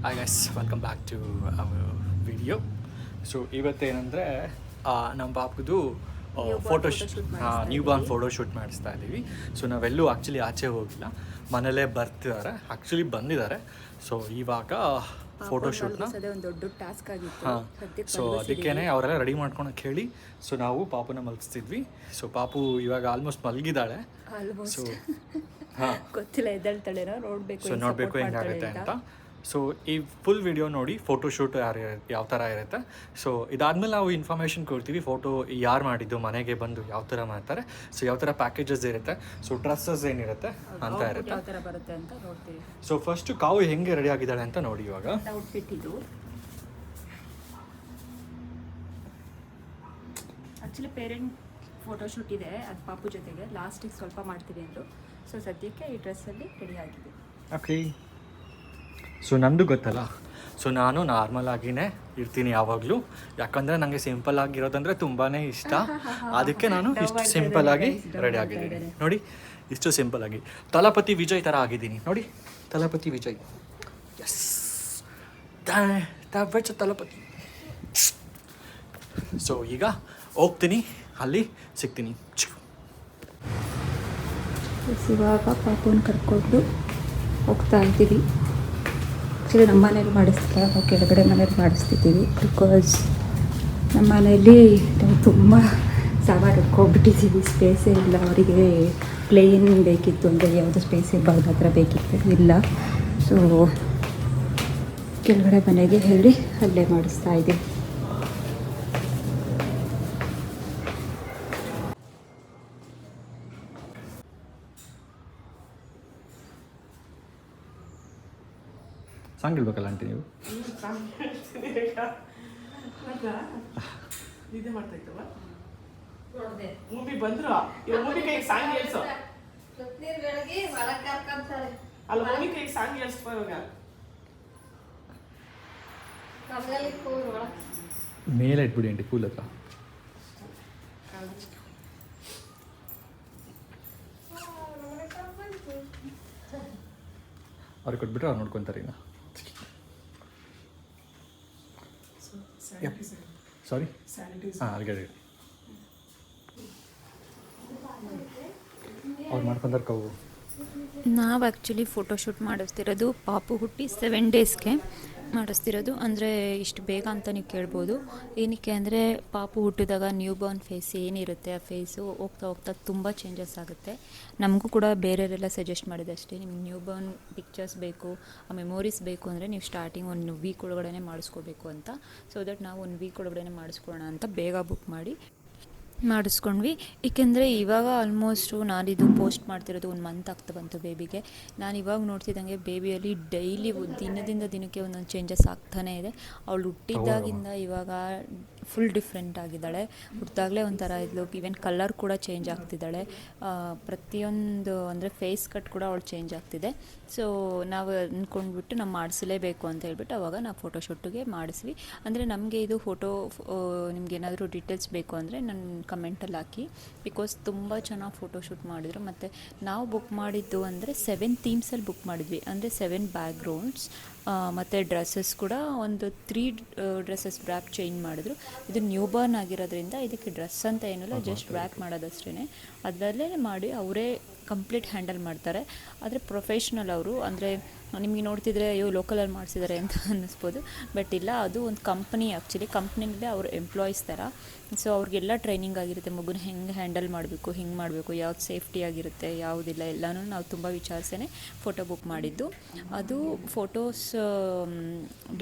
Hi guys, welcome back to our video. So ಇವತ್ತೇನೆಂದರೆ ನಮ್ಮ ಪಾಪದು ನ್ಯೂ ಬಾರ್ನ್ ಫೋಟೋ ಶೂಟ್ ಮಾಡಿಸ್ತಾ ಇದ್ದೀವಿ. ಸೊ ನಾವೆಲ್ಲೂ ಆ್ಯಕ್ಚುಲಿ ಆಚೆ ಹೋಗಿಲ್ಲ, ಮನೇಲೇ ಬರ್ತಿದ್ದಾರೆ, ಆ್ಯಕ್ಚುಲಿ ಬಂದಿದ್ದಾರೆ. ಸೊ ಇವಾಗ ಫೋಟೋಶೂಟ್ನ ಒಂದು ದೊಡ್ಡ ಟಾಸ್ಕ್ ಆಗಿತ್ತು. ಹಾಂ, ಸೊ ಅದಕ್ಕೇ ಅವರೆಲ್ಲ ರೆಡಿ ಮಾಡ್ಕೊಳಕ್ಕೆ ಹೇಳಿ ಸೊ ನಾವು ಪಾಪುನ ಮಲಗಿಸ್ತಿದ್ವಿ. ಸೊ ಪಾಪು ಇವಾಗ ಆಲ್ಮೋಸ್ಟ್ ಮಲಗಿದ್ದಾಳೆ. ಸೊ ಹಾಂ, ಗೊತ್ತಿಲ್ಲ ಎದ್ದೇಳ್ತಾಳೇನೋ, ನೋಡಬೇಕು. ಸೊ ನೋಡಬೇಕು ಹೆಂಗಾಗುತ್ತೆ ಅಂತ. ಸೊ ಈ ಫುಲ್ ವಿಡಿಯೋ ನೋಡಿ ಫೋಟೋಶೂಟ್ ಯಾವ ಥರ ಇರುತ್ತೆ. ಸೊ ಇದಾದ್ಮೇಲೆ ನಾವು ಇನ್ಫಾರ್ಮೇಷನ್ ಕೊಡ್ತೀವಿ, ಫೋಟೋ ಯಾರು ಮಾಡಿದ್ದು, ಮನೆಗೆ ಬಂದು ಯಾವ ಥರ ಮಾಡ್ತಾರೆ, ಸೊ ಯಾವ ಥರ ಪ್ಯಾಕೇಜಸ್ ಇರುತ್ತೆ, ಸೊ ಡ್ರೆಸ್ಸಸ್ ಏನಿರುತ್ತೆ ಅಂತ ಇರುತ್ತೆ, ಯಾವ ಥರ ಬರುತ್ತೆ ಅಂತ ನೋಡ್ತೀವಿ. ಸೊ ಫಸ್ಟು ಕಾವು ಹೆಂಗೆ ರೆಡಿ ಆಗಿದ್ದಾಳೆ ಅಂತ ನೋಡಿ. ಇವಾಗ ಔಟ್ಫಿಟ್ ಇದು ಆ್ಯಕ್ಚುಲಿ ಪೇರೆಂಟ್ ಫೋಟೋಶೂಟ್ ಇದೆ, ಅದು ಪಾಪು ಜೊತೆಗೆ ಲಾಸ್ಟಿಗೆ ಸ್ವಲ್ಪ ಮಾಡ್ತೀವಿ ಅಂದರು. ಸೊ ಸದ್ಯಕ್ಕೆ ಈ ಡ್ರೆಸ್ಸಲ್ಲಿ ರೆಡಿ ಆಗಿದೆ. ಓಕೆ, ಸೊ ನಂದು ಗೊತ್ತಲ್ಲ, ಸೊ ನಾನು ನಾರ್ಮಲ್ ಆಗಿನೇ ಇರ್ತೀನಿ ಯಾವಾಗಲೂ, ಯಾಕಂದರೆ ನನಗೆ ಸಿಂಪಲ್ ಆಗಿರೋದಂದರೆ ತುಂಬಾ ಇಷ್ಟ. ಅದಕ್ಕೆ ನಾನು ಇಷ್ಟು ಸಿಂಪಲ್ ಆಗಿ ರೆಡಿ ಆಗಿದ್ದೀನಿ ನೋಡಿ, ಇಷ್ಟು ಸಿಂಪಲ್ ಆಗಿ ತಲಪತಿ ವಿಜಯ್ ಥರ ಆಗಿದ್ದೀನಿ ನೋಡಿ. ತಲಪತಿ ವಿಜಯ್, ಎಸ್, ತಲಪತಿ. ಸೊ ಈಗ ಹೋಗ್ತೀನಿ, ಅಲ್ಲಿ ಸಿಗ್ತೀನಿ. ಇವಾಗ ಪಾಪುನ ಕರ್ಕೊಂಡು ಹೋಗ್ತಾ ಇದ್ದೀವಿ. ಆ್ಯಕ್ಚುಲಿ ನಮ್ಮ ಮನೇಲಿ ಮಾಡಿಸ್ತಾರೆ, ನಾವು ಕೆಳಗಡೆ ಮನೇಲಿ ಮಾಡಿಸ್ತಿದ್ದೀವಿ. ಬಿಕಾಸ್ ನಮ್ಮ ಮನೆಯಲ್ಲಿ ನಾವು ತುಂಬ ಸಾಮಾನು ಇಟ್ಕೊಂಡ್ಬಿಟ್ಟಿದ್ದೀವಿ, ಸ್ಪೇಸೇ ಇಲ್ಲ. ಅವರಿಗೆ ಪ್ಲೇನ್ ಬೇಕಿತ್ತು ಅಂದರೆ ಯಾವುದು ಸ್ಪೇಸ್ ಇರಬಾರ್ದು, ಆ ಥರ ಬೇಕಿತ್ತು, ಇಲ್ಲ. ಸೊ ಕೆಳಗಡೆ ಮನೆಗೆ ಹೇಳಿ ಅಲ್ಲೇ ಮಾಡಿಸ್ತಾ ಇದ್ದೀವಿ. ಸಾಂಗ್ ಹೇಳ್ಬೇಕಲ್ಲ ಆಂಟಿ ನೀವು? ನಿದ್ದೆ ಮಾಡ್ತಾ ಇತ್ತಲ್ಲ ಮೂವಿ ಬಂದ್ರು, ಮೂವಿ ಕೈಗೆ ಸಾಂಗ್ ಹೇಳ್ಸೋ. ಅಲ್ಲ, ಮೂವಿ ಕೈಗೆ ಸಾಂಗ್ ಹೇಳ್ಸ್ಕೊ ಇವಾಗ. ಮೇಲೆ ಇಟ್ಬಿಡಿ ಆಂಟಿ, ಕೂಲ್ ಹತ್ರ. ಅವ್ರಿಗೆ ಕೊಟ್ಬಿಟ್ರೆ ಅವ್ರು ನೋಡ್ಕೊತಾರೆ. ಈಗ ಸಾರಿ, ಹಾಂ, ಅಲ್ಲಿಗೆ ಅವ್ರು ಮಾಡ್ಕೊಂತಾರೆ ಕವು. ನಾವು ಆ್ಯಕ್ಚುಲಿ ಫೋಟೋಶೂಟ್ ಮಾಡಿಸ್ತಿರೋದು ಪಾಪು ಹುಟ್ಟಿ 7 ಡೇಸ್ಗೆ ಮಾಡಿಸ್ತಿರೋದು. ಅಂದರೆ ಇಷ್ಟು ಬೇಗ ಅಂತ ನೀವು ಕೇಳ್ಬೋದು. ಏನಕ್ಕೆ ಅಂದರೆ ಪಾಪು ಹುಟ್ಟಿದಾಗ ನ್ಯೂ ಬಾರ್ನ್ ಫೇಸ್ ಏನಿರುತ್ತೆ, ಆ ಫೇಸು ಹೋಗ್ತಾ ಹೋಗ್ತಾ ತುಂಬ ಚೇಂಜಸ್ ಆಗುತ್ತೆ. ನಮಗೂ ಕೂಡ ಬೇರೆಯವರೆಲ್ಲ ಸಜೆಸ್ಟ್ ಮಾಡಿದೆ ಅಷ್ಟೇ, ನಿಮ್ಗೆ ನ್ಯೂ ಬಾರ್ನ್ ಪಿಕ್ಚರ್ಸ್ ಬೇಕು, ಆ ಮೆಮೊರೀಸ್ ಬೇಕು ಅಂದರೆ ನೀವು ಸ್ಟಾರ್ಟಿಂಗ್ 1 ವೀಕ್ ಒಳಗಡೆ ಮಾಡಿಸ್ಕೋಬೇಕು ಅಂತ. ಸೊ ದಟ್ ನಾವು 1 ವೀಕ್ ಒಳಗಡೆ ಮಾಡಿಸ್ಕೊಳ್ಳೋಣ ಅಂತ ಬೇಗ ಬುಕ್ ಮಾಡಿ ಮಾಡಿಸ್ಕೊಂಡ್ವಿ. ಏಕೆಂದರೆ ಇವಾಗ ಆಲ್ಮೋಸ್ಟು ನಾನಿದು ಪೋಸ್ಟ್ ಮಾಡ್ತಿರೋದು 1 ಮಂತ್ ಆಗ್ತಾ ಬಂತು ಬೇಬಿಗೆ. ನಾನು ಇವಾಗ ನೋಡ್ತಿದ್ದಂಗೆ ಬೇಬಿಯಲ್ಲಿ ಡೈಲಿ ದಿನದಿಂದ ದಿನಕ್ಕೆ ಒಂದೊಂದು ಚೇಂಜಸ್ ಆಗ್ತಾನೇ ಇದೆ. ಅವಳು ಹುಟ್ಟಿದ್ದಾಗಿಂದ ಇವಾಗ ಫುಲ್ ಡಿಫ್ರೆಂಟ್ ಆಗಿದ್ದಾಳೆ. ಹುಟ್ಟಿದಾಗಲೇ ಒಂಥರ ಇದ್ಲು, ಈವನ್ ಕಲರ್ ಕೂಡ ಚೇಂಜ್ ಆಗ್ತಿದ್ದಾಳೆ. ಪ್ರತಿಯೊಂದು ಅಂದರೆ ಫೇಸ್ ಕಟ್ ಕೂಡ ಅವಳು ಚೇಂಜ್ ಆಗ್ತಿದೆ. ಸೊ ನಾವು ಅಂದ್ಕೊಂಡ್ಬಿಟ್ಟು ನಾವು ಮಾಡಿಸಲೇಬೇಕು ಅಂತ ಹೇಳ್ಬಿಟ್ಟು ಅವಾಗ ನಾವು ಫೋಟೋಶೂಟಿಗೆ ಮಾಡಿಸ್ವಿ. ಅಂದರೆ ನಮಗೆ ಇದು ಫೋಟೋ ನಿಮ್ಗೇನಾದರೂ ಡೀಟೇಲ್ಸ್ ಬೇಕು ಅಂದರೆ ನನ್ನ ಕಮೆಂಟಲ್ಲಿ ಹಾಕಿ. ಬಿಕಾಸ್ ತುಂಬ ಚೆನ್ನಾಗಿ ಫೋಟೋಶೂಟ್ ಮಾಡಿದ್ರು. ಮತ್ತು ನಾವು ಬುಕ್ ಮಾಡಿದ್ದು ಅಂದರೆ 7 ಥೀಮ್ಸಲ್ಲಿ ಬುಕ್ ಮಾಡಿದ್ವಿ. ಅಂದರೆ 7 ಬ್ಯಾಕ್ಗ್ರೌಂಡ್ಸ್ ಮತ್ತು ಡ್ರೆಸ್ಸಸ್ ಕೂಡ ಒಂದು 3 ಡ್ರೆಸ್ಸಸ್ ರ್ಯಾಪ್ ಚೇಂಜ್ ಮಾಡಿದ್ರು. ಇದು ನ್ಯೂ ಬಾರ್ನ್ ಆಗಿರೋದ್ರಿಂದ ಇದಕ್ಕೆ ಡ್ರೆಸ್ ಅಂತ ಏನಿಲ್ಲ, ಜಸ್ಟ್ ರ್ಯಾಪ್ ಮಾಡೋದಷ್ಟೇ. ಅದರಲ್ಲೇ ಮಾಡಿ ಅವರೇ ಕಂಪ್ಲೀಟ್ ಹ್ಯಾಂಡಲ್ ಮಾಡ್ತಾರೆ. ಆದರೆ ಪ್ರೊಫೆಷ್ನಲ್ ಅವರು, ಅಂದರೆ ನಿಮಗೆ ನೋಡ್ತಿದ್ರೆ ಅಯ್ಯೋ ಲೋಕಲಲ್ಲಿ ಮಾಡಿಸಿದ್ದಾರೆ ಅಂತ ಅನ್ನಿಸ್ಬೋದು, ಬಟ್ ಇಲ್ಲ, ಅದು ಒಂದು ಕಂಪ್ನಿ. ಆ್ಯಕ್ಚುಲಿ ಕಂಪ್ನಿಲೇ ಅವರು ಎಂಪ್ಲಾಯೀಸ್ ಥರ. ಸೊ ಅವ್ರಿಗೆಲ್ಲ ಟ್ರೈನಿಂಗ್ ಆಗಿರುತ್ತೆ, ಮಗುನ ಹೆಂಗೆ ಹ್ಯಾಂಡಲ್ ಮಾಡಬೇಕು, ಹಿಂಗೆ ಮಾಡಬೇಕು, ಯಾವ್ದು ಸೇಫ್ಟಿ ಆಗಿರುತ್ತೆ, ಯಾವುದಿಲ್ಲ, ಎಲ್ಲನೂ ನಾವು ತುಂಬ ವಿಚಾರಿಸೇ ಫೋಟೋ ಬುಕ್ ಮಾಡಿದ್ದು. ಅದು ಫೋಟೋಸ್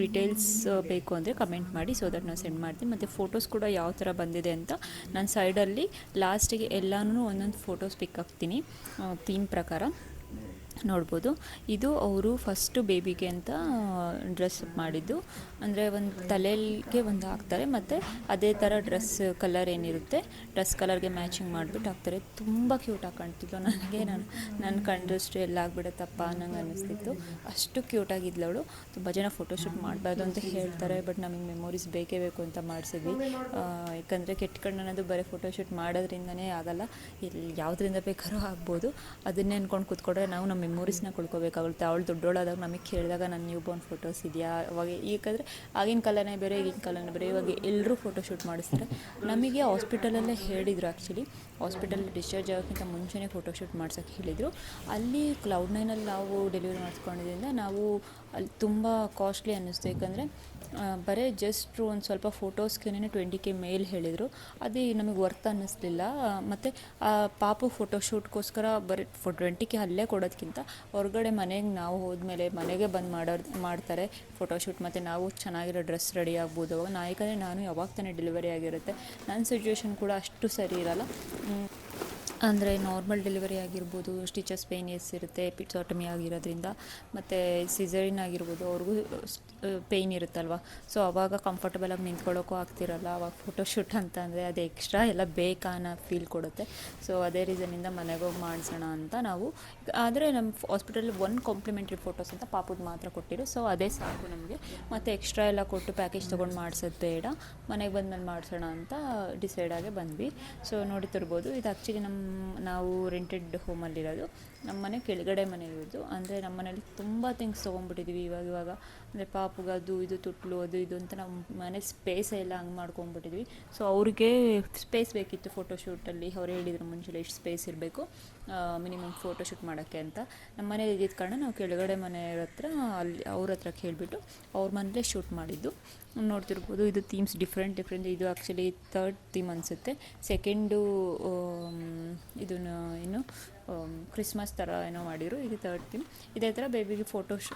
ಡೀಟೇಲ್ಸ್ ಬೇಕು ಅಂದರೆ ಕಮೆಂಟ್ ಮಾಡಿ, ಸೊ ದಟ್ ನಾವು ಸೆಂಡ್ ಮಾಡ್ತೀನಿ. ಮತ್ತು ಫೋಟೋಸ್ ಕೂಡ ಯಾವ ಥರ ಬಂದಿದೆ ಅಂತ ನಾನು ಸೈಡಲ್ಲಿ ಲಾಸ್ಟಿಗೆ ಎಲ್ಲನೂ ಒಂದೊಂದು ಫೋಟೋಸ್ ಪಿಕ್ ಹಾಕ್ತೀನಿ ಥೀಮ್ ಪ್ರಕಾರ. ನೋಡ್ಬೋದು. ಇದು ಅವರು ಫಸ್ಟು ಬೇಬಿಗೆ ಅಂತ ಡ್ರೆಸ್ ಮಾಡಿದ್ದು. ಅಂದರೆ ಒಂದು ತಲೆಗೆ ಒಂದು ಹಾಕ್ತಾರೆ, ಮತ್ತು ಅದೇ ಥರ ಡ್ರೆಸ್ ಕಲರ್ ಏನಿರುತ್ತೆ ಡ್ರೆಸ್ ಕಲರ್ಗೆ ಮ್ಯಾಚಿಂಗ್ ಮಾಡಿಬಿಟ್ಟು ಹಾಕ್ತಾರೆ. ತುಂಬ ಕ್ಯೂಟಾಗಿ ಕಾಣ್ತಿತ್ತು. ನನಗೆ ನನ್ನ ಕಂಡಷ್ಟು ಎಲ್ಲ ಆಗಿಬಿಡುತ್ತಪ್ಪ ನಂಗೆ ಅನ್ನಿಸ್ತಿತ್ತು. ಅಷ್ಟು ಕ್ಯೂಟಾಗಿದ್ಲು ಅವಳು. ತುಂಬ ಜನ ಫೋಟೋಶೂಟ್ ಮಾಡಬಾರ್ದು ಅಂತ ಹೇಳ್ತಾರೆ, ಬಟ್ ನಮಗೆ ಮೆಮೊರೀಸ್ ಬೇಕೇ ಬೇಕು ಅಂತ ಮಾಡಿಸಿದ್ವಿ. ಯಾಕಂದರೆ ಕೆಟ್ಟ ಕಣ್ಣು ಅನ್ನೋದು ಬರೀ ಫೋಟೋಶೂಟ್ ಮಾಡೋದ್ರಿಂದನೇ ಆಗಲ್ಲ, ಯಾವುದರಿಂದ ಬೇಕಾದ್ರೂ ಆಗ್ಬೋದು. ಅದನ್ನೇ ಅಂದ್ಕೊಂಡು ಕೂತ್ಕೊಂಡ್ರೆ ನಾವು ನಮ್ಮ ಮೆಮೊರೀಸ್ನ ಕಳ್ಕೊಬೇಕಾಗುತ್ತೆ. ಅವಳು ದೊಡ್ಡೋಳಾದಾಗ ನಮಗೆ ಕೇಳಿದಾಗ ನನ್ನ ನ್ಯೂ ಬೋರ್ನ್ ಫೋಟೋಸ್ ಇದೆಯಾ, ಅವಾಗ ಯಾಕಂದರೆ ಆಗಿನ ಕಾಲನೇ ಬೇರೆ ಈಗಿನ ಕಾಲನೇ ಬೇರೆ. ಇವಾಗ ಎಲ್ಲರೂ ಫೋಟೋಶೂಟ್ ಮಾಡಿಸ್ತಾರೆ. ನಮಗೆ ಹಾಸ್ಪಿಟಲಲ್ಲೇ ಹೇಳಿದರು, ಆ್ಯಕ್ಚುಲಿ ಹಾಸ್ಪಿಟಲ್ ಡಿಸ್ಚಾರ್ಜ್ ಆಗೋಕ್ಕಿಂತ ಮುಂಚೆನೇ ಫೋಟೋಶೂಟ್ ಮಾಡ್ಸೋಕ್ಕೆ ಹೇಳಿದರು. ಅಲ್ಲಿ Cloud9 ನಾವು ಡೆಲಿವರಿ ಮಾಡಿಸ್ಕೊಂಡಿದ್ದರಿಂದ ನಾವು ಅಲ್ಲಿ ತುಂಬ ಕಾಸ್ಟ್ಲಿ ಅನ್ನಿಸ್ತು. ಯಾಕಂದರೆ ಬರೀ ಜಸ್ಟ್ ಒಂದು ಸ್ವಲ್ಪ ಫೋಟೋಸ್ಗೆ 20K ಮೇಲ್ ಹೇಳಿದರು. ಅದು ನಮಗೆ ವರ್ತ್ ಅನ್ನಿಸ್ಲಿಲ್ಲ. ಮತ್ತು ಪಾಪು ಫೋಟೋಶೂಟ್ಗೋಸ್ಕರ ಬರೀ 20K ಅಲ್ಲೇ ಕೊಡೋದಕ್ಕಿಂತ ಹೊರಗಡೆ ಮನೆಗೆ ನಾವು ಹೋದ್ಮೇಲೆ ಮನೆಗೆ ಬಂದು ಮಾಡ್ತಾರೆ ಫೋಟೋಶೂಟ್. ಮತ್ತು ನಾವು ಚೆನ್ನಾಗಿರೋ ಡ್ರೆಸ್ ರೆಡಿ ಆಗ್ಬೋದು. ಯಾಕಂದರೆ ನಾನು ಯಾವಾಗ ತಾನೇ ಡೆಲಿವರಿ ಆಗಿರುತ್ತೆ, ನನ್ನ ಸಿಚುವೇಶನ್ ಕೂಡ ಅಷ್ಟು ಸರಿ ಇರೋಲ್ಲ. ಅಂದರೆ ನಾರ್ಮಲ್ ಡೆಲಿವರಿ ಆಗಿರ್ಬೋದು, ಸ್ಟಿಚಸ್ ಪೇನ್ ಇರುತ್ತೆ, ಪಿಟ್ಸಾಟಮಿ ಆಗಿರೋದ್ರಿಂದ, ಮತ್ತು ಸಿಸರಿನ್ ಆಗಿರ್ಬೋದು, ಅವ್ರಿಗೂ ಪೇಯ್ನ್ ಇರುತ್ತಲ್ವ. ಸೊ ಅವಾಗ ಕಂಫರ್ಟಬಲಾಗಿ ನಿಂತ್ಕೊಳ್ಳೋಕ್ಕೂ ಆಗ್ತಿರಲ್ಲ. ಅವಾಗ ಫೋಟೋಶೂಟ್ ಅಂತ ಅಂದರೆ ಅದು ಎಕ್ಸ್ಟ್ರಾ ಎಲ್ಲ ಬೇಕಾ ಅನ್ನೋ ಫೀಲ್ ಕೊಡುತ್ತೆ. ಸೊ ಅದೇ ರೀಸನಿಂದ ಮನೆಗೆ ಹೋಗಿ ಮಾಡಿಸೋಣ ಅಂತ ನಾವು. ಆದರೆ ನಮ್ಮ ಹಾಸ್ಪಿಟಲ್ ಕಾಂಪ್ಲಿಮೆಂಟ್ರಿ ಫೋಟೋಸ್ ಅಂತ ಪಾಪುದು ಮಾತ್ರ ಕೊಟ್ಟಿರು. ಸೊ ಅದೇ ಸಾಕು ನಮಗೆ. ಮತ್ತು ಎಕ್ಸ್ಟ್ರಾ ಎಲ್ಲ ಕೊಟ್ಟು ಪ್ಯಾಕೇಜ್ ತೊಗೊಂಡು ಮಾಡಿಸೋದು ಬೇಡ, ಮನೆಗೆ ಬಂದಮೇಲೆ ಮಾಡಿಸೋಣ ಅಂತ ಡಿಸೈಡ್ ಆಗಿ ಬಂದ್ವಿ. ಸೊ ನೋಡ್ತಿರ್ಬೋದು, ಇದು ಆ್ಯಕ್ಚುಲಿ ನಾವು ರೆಂಟೆಡ್ ಹೋಮಲ್ಲಿರೋದು. ನಮ್ಮ ಮನೆ ಕೆಳಗಡೆ ಮನೆ ಇರೋದು. ಅಂದರೆ ನಮ್ಮ ಮನೇಲಿ ತುಂಬ ಥಿಂಗ್ಸ್ ತೊಗೊಂಡ್ಬಿಟ್ಟಿದ್ವಿ ಇವಾಗ. ಅಂದರೆ ಪಾಪುಗೆ ಅದು ಇದು ತೊಟ್ಲು ಅದು ಇದು ಅಂತ ನಮ್ಮ ಮನೆ ಸ್ಪೇಸ್ ಎಲ್ಲ ಹಂಗೆ ಮಾಡ್ಕೊಂಡ್ಬಿಟ್ಟಿದ್ವಿ. ಸೊ ಅವ್ರಿಗೆ ಸ್ಪೇಸ್ ಬೇಕಿತ್ತು ಫೋಟೋಶೂಟಲ್ಲಿ. ಅವ್ರು ಹೇಳಿದ್ರು ಮುಂಚೆ ಇಷ್ಟು ಸ್ಪೇಸ್ ಇರಬೇಕು ಮಿನಿಮಮ್ ಫೋಟೋಶೂಟ್ ಮಾಡೋಕ್ಕೆ ಅಂತ. ನಮ್ಮ ಮನೇಲಿ ಇದ್ದಿದ್ದ ಕಾರಣ ನಾವು ಕೆಳಗಡೆ ಮನೆಯವ್ರ ಹತ್ರ ಅಲ್ಲಿ ಅವ್ರ ಹತ್ರ ಕೇಳಿಬಿಟ್ಟು ಅವ್ರ ಮನೇಲೇ ಶೂಟ್ ಮಾಡಿದ್ದು. ನೋಡ್ತಿರ್ಬೋದು, ಇದು ಥೀಮ್ಸ್ ಡಿಫ್ರೆಂಟ್. ಇದು ಆ್ಯಕ್ಚುಲಿ 3rd ಥೀಮ್ ಅನಿಸುತ್ತೆ. ಸೆಕೆಂಡು ಇದನ್ನು ಏನು ಕ್ರಿಸ್ಮಸ್ ಥರ ಏನೋ ಮಾಡಿದರು. ಇದು 3rd ಥೀಮ್. ಇದೇ ಥರ ಬೇಬಿಗೆ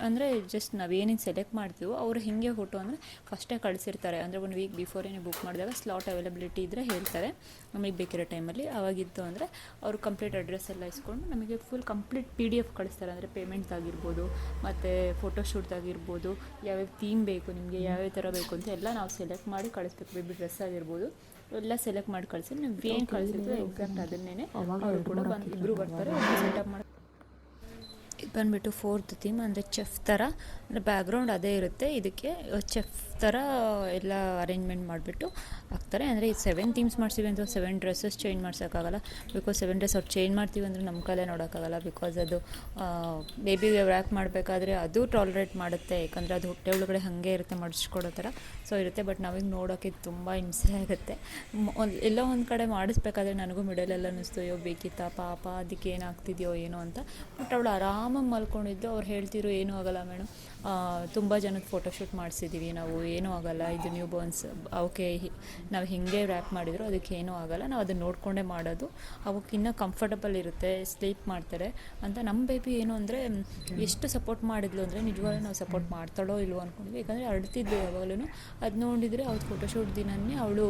ಅಂದರೆ ಜಸ್ಟ್ ನಾವೇನೇನು ಸೆಲೆಕ್ಟ್ ಮಾಡ್ತೀವೋ ಅವರು ಹೇಗೆ ಫೋಟೋ ಅಂದರೆ ಫಸ್ಟೇ ಕಳಿಸಿರ್ತಾರೆ. ಅಂದರೆ 1 ವೀಕ್ ಬಿಫೋರೇನೆ ಬುಕ್ ಮಾಡಿದಾಗ ಸ್ಲಾಟ್ ಅವೈಲಬಿಲಿಟಿ ಇದ್ದರೆ ಹೇಳ್ತಾರೆ ನಮಗೆ ಬೇಕಿರೋ ಟೈಮಲ್ಲಿ. ಆವಾಗಿತ್ತು ಅಂದರೆ ಅವರು ಕಂಪ್ಲೀಟ್ ಅಡ್ರೆಸ್ ಎಲ್ಲ ಇಸ್ಕೊಂಡು ನಮಗೆ ಫುಲ್ ಕಂಪ್ಲೀಟ್ PDF ಕಳಿಸ್ತಾರೆ. ಅಂದರೆ ಪೇಮೆಂಟ್ದಾಗಿರ್ಬೋದು, ಮತ್ತು ಫೋಟೋಶೂಟ್ದಾಗಿರ್ಬೋದು, ಯಾವ್ಯಾವ ಥೀಮ್ ಬೇಕು ನಿಮಗೆ, ಯಾವ್ಯಾವ ಥರ ಬೇಕು ಅಂತ ಎಲ್ಲ ನಾವು ಸೆಲೆಕ್ಟ್ ಮಾಡಿ ಕಳಿಸ್ಬೇಕು. ಬೇಬಿ ಡ್ರೆಸ್ ಆಗಿರ್ಬೋದು ಎಲ್ಲ ಸೆಲೆಕ್ಟ್ ಮಾಡಿ ಕಳಿಸಿ. ನೀವು ಏನು ಕಳಿಸಿದ್ರು ಎಕ್ಸಾಕ್ಟ್ ಅದನ್ನೇ ಅವರು ಕೂಡ ಇಬ್ಬರು ಬರ್ತಾರೆ ಸೆಟಪ್ ಮಾಡಿ. ಇದು ಬಂದುಬಿಟ್ಟು 4th ಥೀಮ್. ಅಂದರೆ ಚೆಫ್ ಥರ, ಅಂದರೆ ಬ್ಯಾಕ್ಗ್ರೌಂಡ್ ಅದೇ ಇರುತ್ತೆ. ಇದಕ್ಕೆ ಚೆಫ್ ಥರ ಎಲ್ಲ ಅರೇಂಜ್ಮೆಂಟ್ ಮಾಡಿಬಿಟ್ಟು ಹಾಕ್ತಾರೆ. ಅಂದರೆ ಇದು 7 ಥೀಮ್ಸ್ ಮಾಡ್ತೀವಿ ಅಂತ 7 ಡ್ರೆಸ್ಸಸ್ ಚೇಂಜ್ ಮಾಡ್ಸೋಕ್ಕಾಗಲ್ಲ. ಬಿಕಾಸ್ 7 ಡ್ರೆಸ್ ಅವ್ರು ಚೇಂಜ್ ಮಾಡ್ತೀವಿ ಅಂದರೆ ನಮ್ಮ ಕೈಲೇ ನೋಡೋಕ್ಕಾಗಲ್ಲ. ಬಿಕಾಸ್ ಅದು ಬೇಬಿಗೆ ರ್ಯಾಪ್ ಮಾಡಬೇಕಾದ್ರೆ ಅದು ಟಾಲ್ರೇಟ್ ಮಾಡುತ್ತೆ. ಯಾಕಂದರೆ ಅದು ಹೊಟ್ಟೆ ಒಳಗಡೆ ಹಾಗೆ ಇರುತ್ತೆ, ಮಡಿಸ್ಕೊಡೋ ಥರ ಸೊ ಇರುತ್ತೆ. ಬಟ್ ನಾವೀಗ ನೋಡೋಕ್ಕೆ ತುಂಬ ಹಿಂಸೆ ಆಗುತ್ತೆ. ಎಲ್ಲೋ ಒಂದು ಕಡೆ ಮಾಡಿಸ್ಬೇಕಾದ್ರೆ ನನಗೂ ಮಿಡಲೆಲ್ಲ ಅನ್ನಿಸ್ತು, ಅಯ್ಯೋ ಬೇಕಿತ್ತಾ ಪಾಪ, ಅದಕ್ಕೆ ಏನಾಗ್ತಿದೆಯೋ ಏನೋ ಅಂತ. ಬಟ್ ಅವಳು ಆರಾಮಾಗಿ ಮಲ್ಕೊಂಡಿದ್ದು. ಅವ್ರು ಹೇಳ್ತಿದ್ರು ಏನೂ ಆಗೋಲ್ಲ ಮೇಡಮ್, ತುಂಬ ಜನಕ್ಕೆ ಫೋಟೋಶೂಟ್ ಮಾಡಿಸಿದ್ದೀವಿ ನಾವು, ಏನೂ ಆಗೋಲ್ಲ, ಇದು ನ್ಯೂ ಬೋರ್ನ್ಸ್ ಅವಕ್ಕೆ ನಾವು ಹೇಗೆ ರ್ಯಾಪ್ ಮಾಡಿದ್ರು ಅದಕ್ಕೆ ಏನೂ ಆಗೋಲ್ಲ, ನಾವು ಅದನ್ನು ನೋಡಿಕೊಂಡೇ ಮಾಡೋದು, ಅವಕ್ಕೆ ಇನ್ನೂ ಕಂಫರ್ಟಬಲ್ ಇರುತ್ತೆ, ಸ್ಲೀಪ್ ಮಾಡ್ತಾರೆ ಅಂತ. ನಮ್ಮ ಬೇಬಿ ಏನು ಅಂದರೆ ಎಷ್ಟು ಸಪೋರ್ಟ್ ಮಾಡಿದ್ಲು ಅಂದರೆ ನಿಜವಾಗ್ಲೂ ನಾವು ಸಪೋರ್ಟ್ ಮಾಡ್ತಾಳೋ ಇಲ್ವೋ ಅಂದ್ಕೊಂಡ್ವಿ. ಯಾಕಂದರೆ ಅಳ್ತಿದ್ಲು ಯಾವಾಗಲೂ. ಅದು ನೋಡಿದರೆ ಅವ್ರು ಫೋಟೋಶೂಟ್ ದಿನವೇ ಅವಳು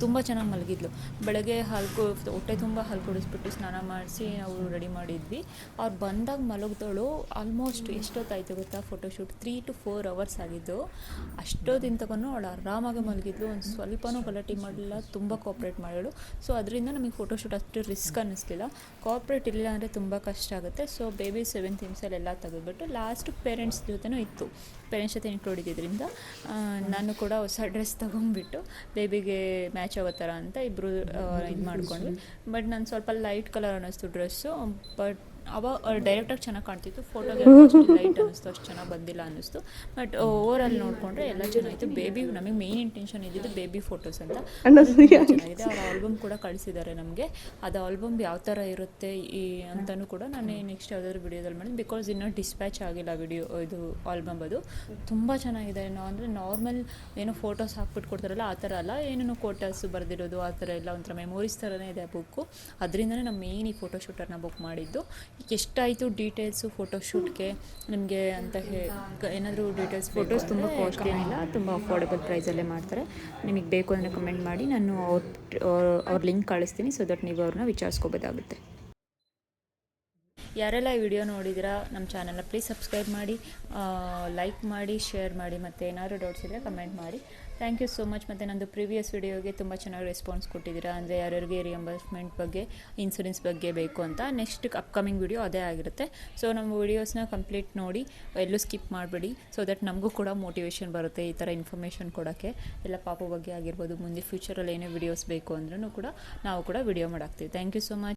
ತುಂಬ ಚೆನ್ನಾಗಿ ಮಲಗಿದ್ಲು. ಬೆಳಗ್ಗೆ ಹೊಟ್ಟೆ ತುಂಬ ಹಾಲು ಕುಡಿಸ್ಬಿಟ್ಟು ಸ್ನಾನ ಮಾಡಿಸಿ ನಾವು ರೆಡಿ ಮಾಡಿದ್ವಿ. ಅವ್ರು ಬಂದಾಗ ಮಲಗಿದವಳು ಆಲ್ಮೋಸ್ಟ್ ಎಷ್ಟೊತ್ತಾಯಿತು ಗೊತ್ತಾ, ಫೋಟೋಶೂಟ್ 3 to 4 hours ಆಗಿದ್ದು. ಅಷ್ಟೊತ್ತಿನ ತಗೊಂಡು ಅವಳು ಆರಾಮಾಗಿ ಮಲಗಿದ್ಲು, ಒಂದು ಸ್ವಲ್ಪನೂ ಗಲಾಟೆ ಮಾಡಲಿಲ್ಲ, ತುಂಬ ಕೋಪ್ರೇಟ್ ಮಾಡೋಳು. ಸೊ ಅದರಿಂದ ನಮಗೆ ಫೋಟೋಶೂಟ್ ಅಷ್ಟು ರಿಸ್ಕ್ ಅನ್ನಿಸ್ಲಿಲ್ಲ. ಕೋಪ್ರೇಟ್ ಇಲ್ಲ ಅಂದರೆ ತುಂಬ ಕಷ್ಟ ಆಗುತ್ತೆ. ಸೊ ಬೇಬಿ 7 ಥೀಮ್ಸಲ್ಲೆಲ್ಲ ತೆಗೆದುಬಿಟ್ಟು ಲಾಸ್ಟ್ ಪೇರೆಂಟ್ಸ್ ಜೊತೆನೂ ಇತ್ತು. ಪೇರೆಂಟ್ಸ್ ಜೊತೆ ಇನ್ಕ್ಲೂಡಿದ್ದರಿಂದ ನಾನು ಕೂಡ ಹೊಸ ಡ್ರೆಸ್ ತೊಗೊಂಡ್ಬಿಟ್ಟು ಬೇಬಿಗೆ ಮ್ಯಾಚ್ ಆಗೋ ಥರ ಅಂತ ಇಬ್ಬರು ಇದು ಮಾಡ್ಕೊಂಡ್ವಿ. ಬಟ್ ನಾನು ಸ್ವಲ್ಪ ಲೈಟ್ ಕಲರ್ ಅನ್ನಿಸ್ತು ಡ್ರೆಸ್ಸು. ಬಟ್ ಅವಾಗ ಡೈರೆಕ್ಟಾಗಿ ಚೆನ್ನಾಗಿ ಕಾಣ್ತಿತ್ತು, ಫೋಟೋಗೆ ಲೈಟ್ ಅನ್ನಿಸ್ತು, ಅಷ್ಟು ಚೆನ್ನಾಗಿ ಬಂದಿಲ್ಲ ಅನ್ನಿಸ್ತು. ಬಟ್ ಓವರಾಲ್ ನೋಡಿಕೊಂಡ್ರೆ ಎಲ್ಲ ಚೆನ್ನಾಗಿತ್ತು. ಬೇಬಿ ನಮಗೆ ಮೇನ್ ಇಂಟೆನ್ಷನ್ ಇದ್ದಿದ್ದು ಬೇಬಿ ಫೋಟೋಸ್ ಅಂತ ಚೆನ್ನಾಗಿದೆ. ಅವ್ರ ಆಲ್ಬಮ್ ಕೂಡ ಕಳಿಸಿದ್ದಾರೆ ನಮಗೆ. ಅದು ಆಲ್ಬಮ್ ಯಾವ ಥರ ಇರುತ್ತೆ ಅಂತಲೂ ಕೂಡ ನಾನು ನೆಕ್ಸ್ಟ್ ಯಾವುದಾದ್ರು ವಿಡಿಯೋದಲ್ಲಿ ಮಾಡಿದ್ದು. ಬಿಕಾಸ್ ಇನ್ನೂ ಡಿಸ್ಪ್ಯಾಚ್ ಆಗಿಲ್ಲ ಇದು ಆಲ್ಬಮ್. ಅದು ತುಂಬ ಚೆನ್ನಾಗಿದೆ. ಅಂದರೆ ನಾರ್ಮಲ್ ಏನೋ ಫೋಟೋಸ್ ಹಾಕ್ಬಿಟ್ಟು ಕೊಡ್ತಾರಲ್ಲ ಆ ಥರ ಅಲ್ಲ, ಏನೇನೋ ಕೋಟರ್ಸ್ ಬರೆದಿರೋದು ಆ ಥರ ಎಲ್ಲ ಒಂಥರ ಮೆಮೊರೀಸ್ ಥರನೇ ಇದೆ ಆ ಬುಕ್ಕು. ಅದರಿಂದನೇ ನಾವು ಮೇನ್ ಈ ಫೋಟೋಶೂಟರ್ನ ಬುಕ್ ಮಾಡಿದ್ದು. ಎಷ್ಟಾಯಿತು ಡೀಟೇಲ್ಸು ಫೋಟೋಶೂಟ್ಗೆ ನಿಮಗೆ ಅಂತ ಏನಾದರೂ ಡೀಟೇಲ್ಸ್? ಫೋಟೋಸ್ ತುಂಬ ಕಾಸ್ಟ್ಲಿ ಏನಿಲ್ಲ, ತುಂಬ ಅಫೋರ್ಡೆಬಲ್ ಪ್ರೈಸಲ್ಲೇ ಮಾಡ್ತಾರೆ. ನಿಮಗೆ ಬೇಕು ಅಂದರೆ ಕಮೆಂಟ್ ಮಾಡಿ, ನಾನು ಅವ್ರ ಲಿಂಕ್ ಕಳಿಸ್ತೀನಿ. ಸೊ ದಟ್ ನೀವು ಅವ್ರನ್ನ ವಿಚಾರಿಸ್ಕೋಬೋದಾಗುತ್ತೆ. ಯಾರೆಲ್ಲ ಈ ವಿಡಿಯೋ ನೋಡಿದಿರಾ ನಮ್ಮ ಚಾನಲ್ನ ಪ್ಲೀಸ್ ಸಬ್ಸ್ಕ್ರೈಬ್ ಮಾಡಿ, ಲೈಕ್ ಮಾಡಿ, ಶೇರ್ ಮಾಡಿ, ಮತ್ತು ಏನಾದರೂ ಡೌಟ್ಸ್ ಇದ್ದರೆ ಕಮೆಂಟ್ ಮಾಡಿ. Thank you so much. ಮತ್ತು ನಂದು ಪ್ರೀವಿಯಸ್ ವಿಡಿಯೋಗೆ ತುಂಬ ಚೆನ್ನಾಗಿ ರೆಸ್ಪಾನ್ಸ್ ಕೊಟ್ಟಿದ್ದೀರಾ. ಅಂದರೆ ಯಾರ್ಯಾರಿಗೆ ರಿಯಂಬರ್ಸ್ಮೆಂಟ್ ಬಗ್ಗೆ, ಇನ್ಸೂರೆನ್ಸ್ ಬಗ್ಗೆ ಬೇಕು ಅಂತ. ನೆಕ್ಸ್ಟ್ ಅಪ್ಕಮಿಂಗ್ ವಿಡಿಯೋ ಅದೇ ಆಗಿರುತ್ತೆ. ಸೊ ನಮ್ಮ ವಿಡಿಯೋಸ್ನ ಕಂಪ್ಲೀಟ್ ನೋಡಿ, ಎಲ್ಲೂ ಸ್ಕಿಪ್ ಮಾಡಬೇಡಿ. ಸೊ ದಟ್ ನಮಗೂ ಕೂಡ ಮೋಟಿವೇಶನ್ ಬರುತ್ತೆ ಈ ಥರ ಇನ್ಫಾರ್ಮೇಷನ್ ಕೊಡೋಕ್ಕೆ. ಎಲ್ಲ ಪಾಪು ಬಗ್ಗೆ ಆಗಿರ್ಬೋದು, ಮುಂದೆ ಫ್ಯೂಚರಲ್ಲಿ ಏನೇ ವಿಡಿಯೋಸ್ ಬೇಕು ಅಂದ್ರೂ ಕೂಡ ನಾವು ಕೂಡ ವಿಡಿಯೋ ಮಾಡಾಕ್ತೀವಿ. Thank you so much.